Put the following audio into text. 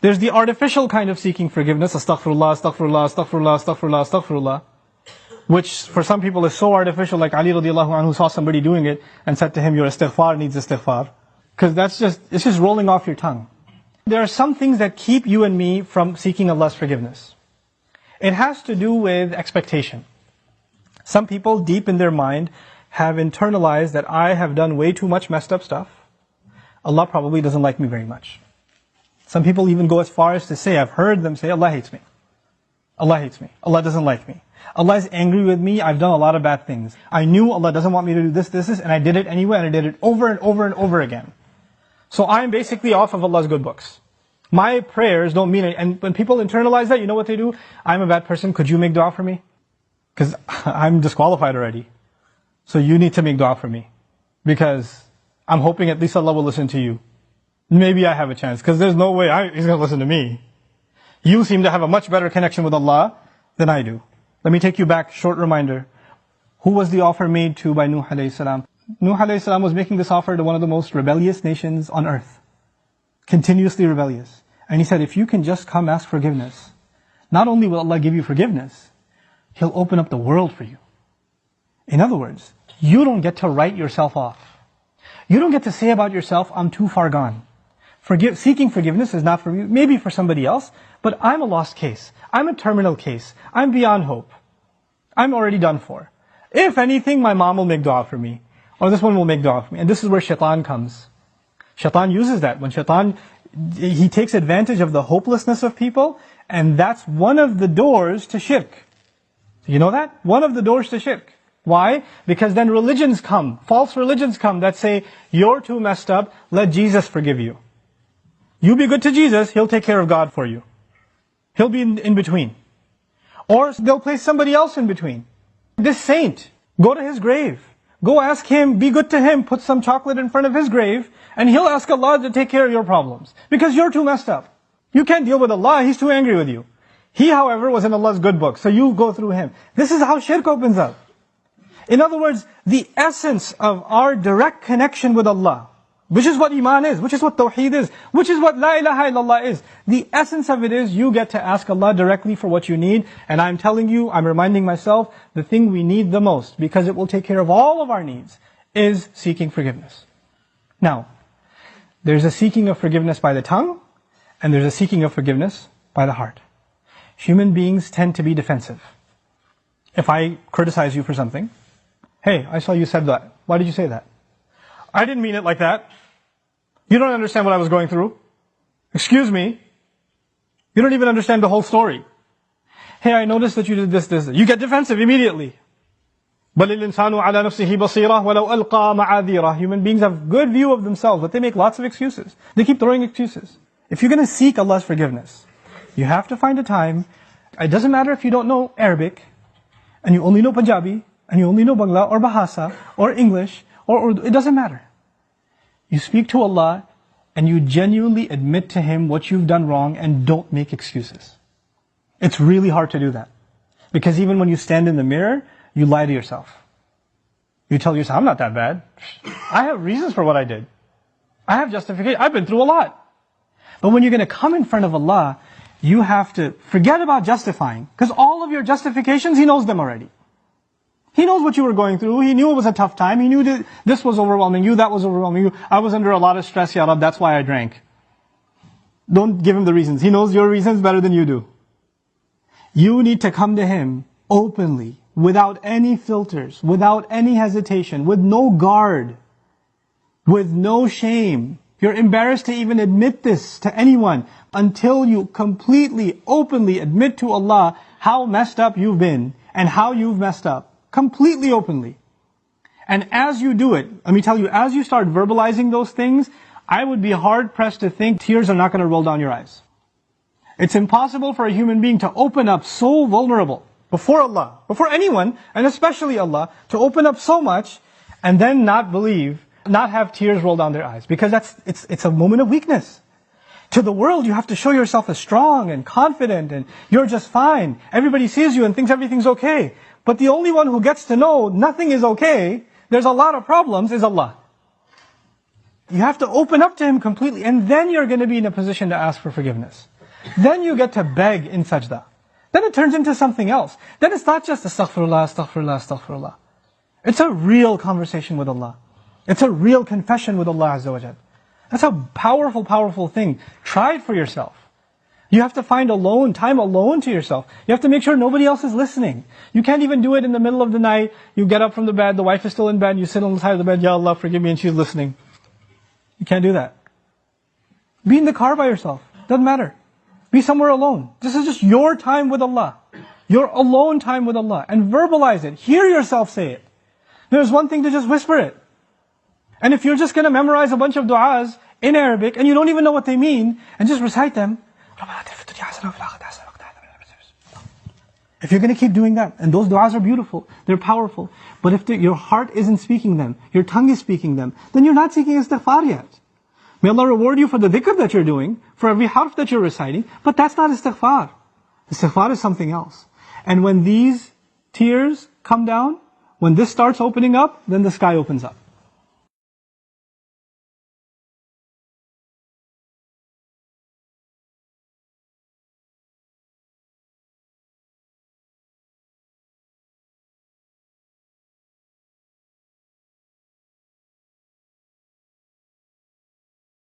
There's the artificial kind of seeking forgiveness, astaghfirullah, astaghfirullah, astaghfirullah, astaghfirullah, astaghfirullah, which for some people is so artificial, like Ali radiallahu anhu saw somebody doing it and said to him, your istighfar needs istighfar. Because it's just rolling off your tongue. There are some things that keep you and me from seeking Allah's forgiveness. It has to do with expectation. Some people deep in their mind have internalized that I have done way too much messed up stuff. Allah probably doesn't like me very much. Some people even go as far as to say, I've heard them say, Allah hates me. Allah hates me. Allah doesn't like me. Allah is angry with me. I've done a lot of bad things. I knew Allah doesn't want me to do this, and I did it anyway, and I did it over and over and over again. So I'm basically off of Allah's good books. My prayers don't mean it. And when people internalize that, you know what they do? I'm a bad person. Could you make dua for me? Because I'm disqualified already. So you need to make dua for me. Because I'm hoping at least Allah will listen to you. Maybe I have a chance. Because there's no way He's going to listen to me. You seem to have a much better connection with Allah than I do. Let me take you back, short reminder. Who was the offer made to by Nuh alayhi salam? Nuh alayhi salam was making this offer to one of the most rebellious nations on earth. Continuously rebellious. And he said, if you can just come ask forgiveness, not only will Allah give you forgiveness, He'll open up the world for you. In other words, you don't get to write yourself off. You don't get to say about yourself, I'm too far gone. Seeking forgiveness is not for you, maybe for somebody else, but I'm a lost case. I'm a terminal case. I'm beyond hope. I'm already done for. If anything, my mom will make dua for me. Or this one will make dua for me. And this is where shaitan comes. Shaitan uses that. When shaitan, he takes advantage of the hopelessness of people, and that's one of the doors to shirk. You know that? One of the doors to shirk. Why? Because then religions come, false religions come that say, you're too messed up, let Jesus forgive you. You be good to Jesus, He'll take care of God for you. He'll be in between. Or they'll place somebody else in between. This saint, go to his grave. Go ask him, be good to him, put some chocolate in front of his grave, and he'll ask Allah to take care of your problems. Because you're too messed up. You can't deal with Allah, He's too angry with you. He, however, was in Allah's good book, so you go through him. This is how shirk opens up. In other words, the essence of our direct connection with Allah, which is what Iman is, which is what Tawheed is, which is what La ilaha illallah is. The essence of it is you get to ask Allah directly for what you need. And I'm telling you, I'm reminding myself, the thing we need the most, because it will take care of all of our needs, is seeking forgiveness. Now, there's a seeking of forgiveness by the tongue, and there's a seeking of forgiveness by the heart. Human beings tend to be defensive. If I criticize you for something, hey, I saw you said that. Why did you say that? I didn't mean it like that. You don't understand what I was going through. Excuse me. You don't even understand the whole story. Hey, I noticed that you did this. You get defensive immediately. بَلِ الْإِنسَانُ عَلَى نَفْسِهِ بَصِيرًا وَلَوْ أَلْقَى مَعَاذِيرًا. Human beings have good view of themselves, but they make lots of excuses. They keep throwing excuses. If you're going to seek Allah's forgiveness, you have to find a time. It doesn't matter if you don't know Arabic, and you only know Punjabi, and you only know Bangla, or Bahasa, or English, or Urdu. It doesn't matter. You speak to Allah, and you genuinely admit to Him what you've done wrong, and don't make excuses. It's really hard to do that. Because even when you stand in the mirror, you lie to yourself. You tell yourself, I'm not that bad. I have reasons for what I did. I have justification. I've been through a lot. But when you're going to come in front of Allah, you have to forget about justifying. Because all of your justifications, He knows them already. He knows what you were going through. He knew it was a tough time. He knew that this was overwhelming you, that was overwhelming you. I was under a lot of stress, Ya Rab, that's why I drank. Don't give Him the reasons. He knows your reasons better than you do. You need to come to Him openly, without any filters, without any hesitation, with no guard, with no shame. You're embarrassed to even admit this to anyone until you completely, openly admit to Allah how messed up you've been and how you've messed up. Completely openly. And as you do it, let me tell you, as you start verbalizing those things, I would be hard pressed to think tears are not going to roll down your eyes. It's impossible for a human being to open up so vulnerable before Allah, before anyone, and especially Allah, to open up so much and then not believe, not have tears roll down their eyes. Because it's a moment of weakness. To the world, you have to show yourself as strong and confident and you're just fine. Everybody sees you and thinks everything's okay. But the only one who gets to know nothing is okay, there's a lot of problems, is Allah. You have to open up to Him completely, and then you're going to be in a position to ask for forgiveness. Then you get to beg in sajda. Then it turns into something else. Then it's not just astaghfirullah, astaghfirullah, astaghfirullah. It's a real conversation with Allah. It's a real confession with Allah Azza wa Jal. That's a powerful, powerful thing. Try it for yourself. You have to find time alone to yourself. You have to make sure nobody else is listening. You can't even do it in the middle of the night. You get up from the bed, the wife is still in bed, you sit on the side of the bed, Ya Allah, forgive me, and she's listening. You can't do that. Be in the car by yourself. Doesn't matter. Be somewhere alone. This is just your time with Allah. Your alone time with Allah. And verbalize it. Hear yourself say it. There's one thing to just whisper it. And if you're just going to memorize a bunch of du'as in Arabic, and you don't even know what they mean, and just recite them, if you're going to keep doing that, and those du'as are beautiful, they're powerful, but if your heart isn't speaking them, your tongue is speaking them, then you're not seeking istighfar yet. May Allah reward you for the dhikr that you're doing, for every harf that you're reciting, but that's not istighfar. Istighfar is something else. And when these tears come down, when this starts opening up, then the sky opens up.